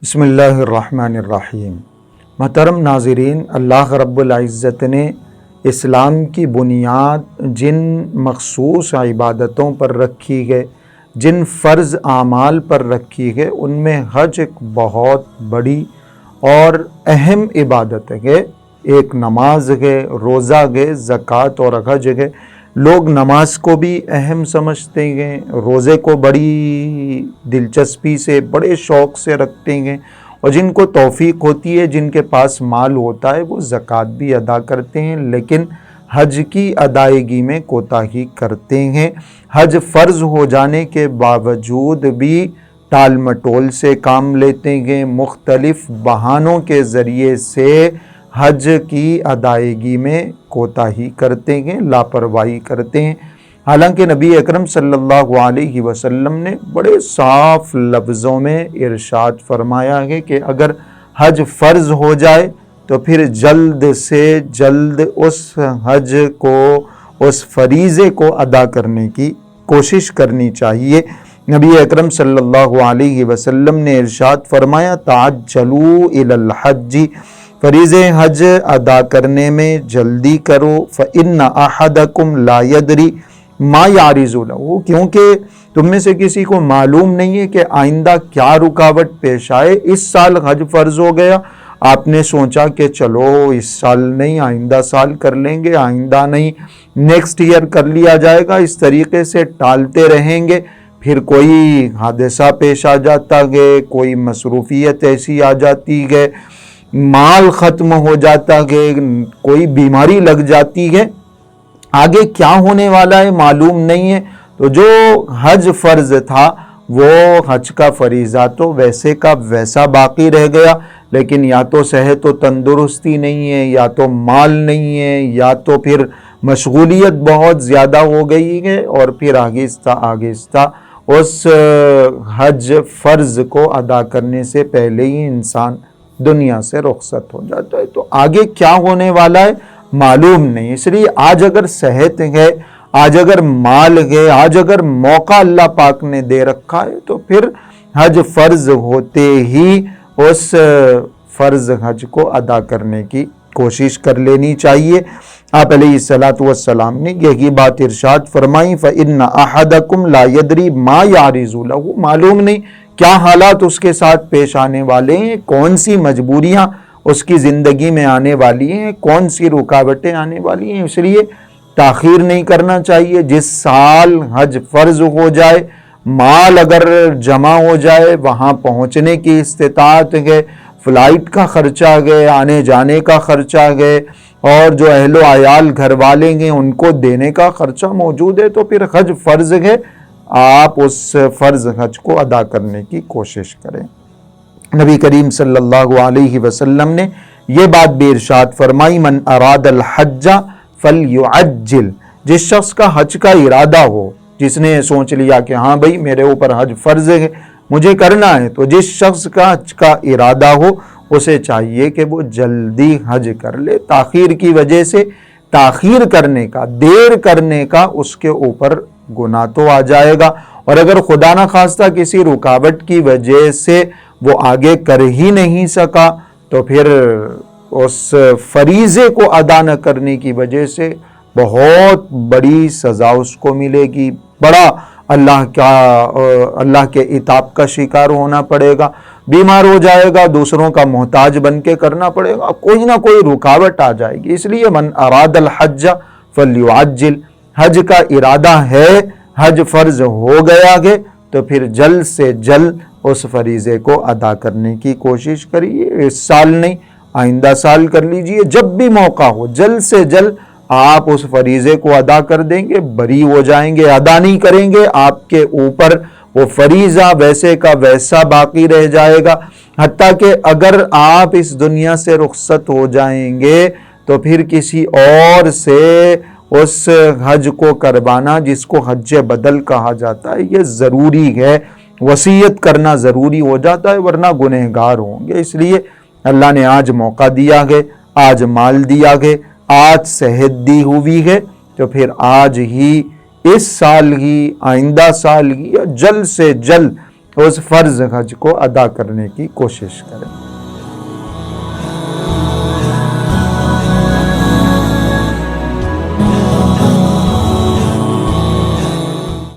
بسم اللہ الرحمن الرحیم۔ محترم ناظرین، اللہ رب العزت نے اسلام کی بنیاد جن مخصوص عبادتوں پر رکھی ہے، جن فرض اعمال پر رکھی ہے، ان میں حج ایک بہت بڑی اور اہم عبادت ہے۔ ایک نماز ہے، روزہ ہے، زکوٰۃ اور حج ہے۔ لوگ نماز کو بھی اہم سمجھتے ہیں، روزے کو بڑی دلچسپی سے، بڑے شوق سے رکھتے ہیں، اور جن کو توفیق ہوتی ہے، جن کے پاس مال ہوتا ہے، وہ زکوٰۃ بھی ادا کرتے ہیں، لیکن حج کی ادائیگی میں کوتاہی کرتے ہیں۔ حج فرض ہو جانے کے باوجود بھی ٹال مٹول سے کام لیتے ہیں، مختلف بہانوں کے ذریعے سے حج کی ادائیگی میں کوتاہی کرتے ہیں، لاپرواہی کرتے ہیں۔ حالانکہ نبی اکرم صلی اللہ علیہ وسلم نے بڑے صاف لفظوں میں ارشاد فرمایا ہے کہ اگر حج فرض ہو جائے تو پھر جلد سے جلد اس حج کو، اس فریضے کو ادا کرنے کی کوشش کرنی چاہیے۔ نبی اکرم صلی اللہ علیہ وسلم نے ارشاد فرمایا، تعجلوا الی الحج، فریض حج ادا کرنے میں جلدی کرو، فإن أحدكم لا يدري ما يعرض له، کیونکہ تم میں سے کسی کو معلوم نہیں ہے کہ آئندہ کیا رکاوٹ پیش آئے۔ اس سال حج فرض ہو گیا، آپ نے سوچا کہ چلو اس سال نہیں، آئندہ سال کر لیں گے، آئندہ نہیں، نیکسٹ ایئر کر لیا جائے گا، اس طریقے سے ٹالتے رہیں گے، پھر کوئی حادثہ پیش آ جاتا ہے، کوئی مصروفیت ایسی آ جاتی ہے، مال ختم ہو جاتا ہے، کوئی بیماری لگ جاتی ہے، آگے کیا ہونے والا ہے معلوم نہیں ہے، تو جو حج فرض تھا وہ حج کا فریضہ تو ویسے کا ویسا باقی رہ گیا، لیکن یا تو صحت و تندرستی نہیں ہے، یا تو مال نہیں ہے، یا تو پھر مشغولیت بہت زیادہ ہو گئی ہے، اور پھر آہستہ آہستہ اس حج فرض کو ادا کرنے سے پہلے ہی انسان دنیا سے رخصت ہو جاتا ہے۔ تو آگے کیا ہونے والا ہے معلوم نہیں، اس لیے آج اگر صحت ہے، آج اگر مال ہے، آج اگر موقع اللہ پاک نے دے رکھا ہے، تو پھر حج فرض ہوتے ہی اس فرض حج کو ادا کرنے کی کوشش کر لینی چاہیے۔ آپ علیہ الصلاۃ والسلام نے یہی بات ارشاد فرمائی، فإن أحدكم لا يدري ما يعرض له، معلوم نہیں کیا حالات اس کے ساتھ پیش آنے والے ہیں، کون سی مجبوریاں اس کی زندگی میں آنے والی ہیں، کون سی رکاوٹیں آنے والی ہیں، اس لیے تاخیر نہیں کرنا چاہیے۔ جس سال حج فرض ہو جائے، مال اگر جمع ہو جائے، وہاں پہنچنے کی استطاعت ہے، فلائٹ کا خرچہ ہے، آنے جانے کا خرچہ ہے، اور جو اہل و عیال گھر والے ہیں ان کو دینے کا خرچہ موجود ہے، تو پھر حج فرض ہے، آپ اس فرض حج کو ادا کرنے کی کوشش کریں۔ نبی کریم صلی اللہ علیہ وسلم نے یہ بات بھی ارشاد فرمائی، من اراد الحج فلیعجل، جس شخص کا حج کا ارادہ ہو، جس نے سوچ لیا کہ ہاں بھئی میرے اوپر حج فرض ہے، مجھے کرنا ہے، تو جس شخص کا حج کا ارادہ ہو اسے چاہیے کہ وہ جلدی حج کر لے۔ تاخیر کی وجہ سے، تاخیر کرنے کا، دیر کرنے کا اس کے اوپر گناہ تو آ جائے گا، اور اگر خدا نہ خواستہ کسی رکاوٹ کی وجہ سے وہ آگے کر ہی نہیں سکا، تو پھر اس فریضے کو ادا نہ کرنے کی وجہ سے بہت بڑی سزا اس کو ملے گی، بڑا اللہ کے عتاب کا شکار ہونا پڑے گا، بیمار ہو جائے گا، دوسروں کا محتاج بن کے کرنا پڑے گا، کوئی نہ کوئی رکاوٹ آ جائے گی۔ اس لیے من اراد الحج فلیعجل، حج کا ارادہ ہے، حج فرض ہو گیا ہے، تو پھر جلد سے جلد اس فریضے کو ادا کرنے کی کوشش کریے۔ اس سال نہیں، آئندہ سال کر لیجئے، جب بھی موقع ہو جلد سے جلد آپ اس فریضے کو ادا کر دیں گے، بری ہو جائیں گے۔ ادا نہیں کریں گے، آپ کے اوپر وہ فریضہ ویسے کا ویسا باقی رہ جائے گا، حتیٰ کہ اگر آپ اس دنیا سے رخصت ہو جائیں گے تو پھر کسی اور سے اس حج کو کروانا، جس کو حج بدل کہا جاتا ہے، یہ ضروری ہے، وصیت کرنا ضروری ہو جاتا ہے، ورنہ گنہگار ہوں گے۔ اس لیے اللہ نے آج موقع دیا ہے، آج مال دیا ہے، آج صحت دی ہوئی ہے، تو پھر آج ہی، اس سال ہی، آئندہ سال ہی، یا جلد سے جلد اس فرض حج کو ادا کرنے کی کوشش کریں۔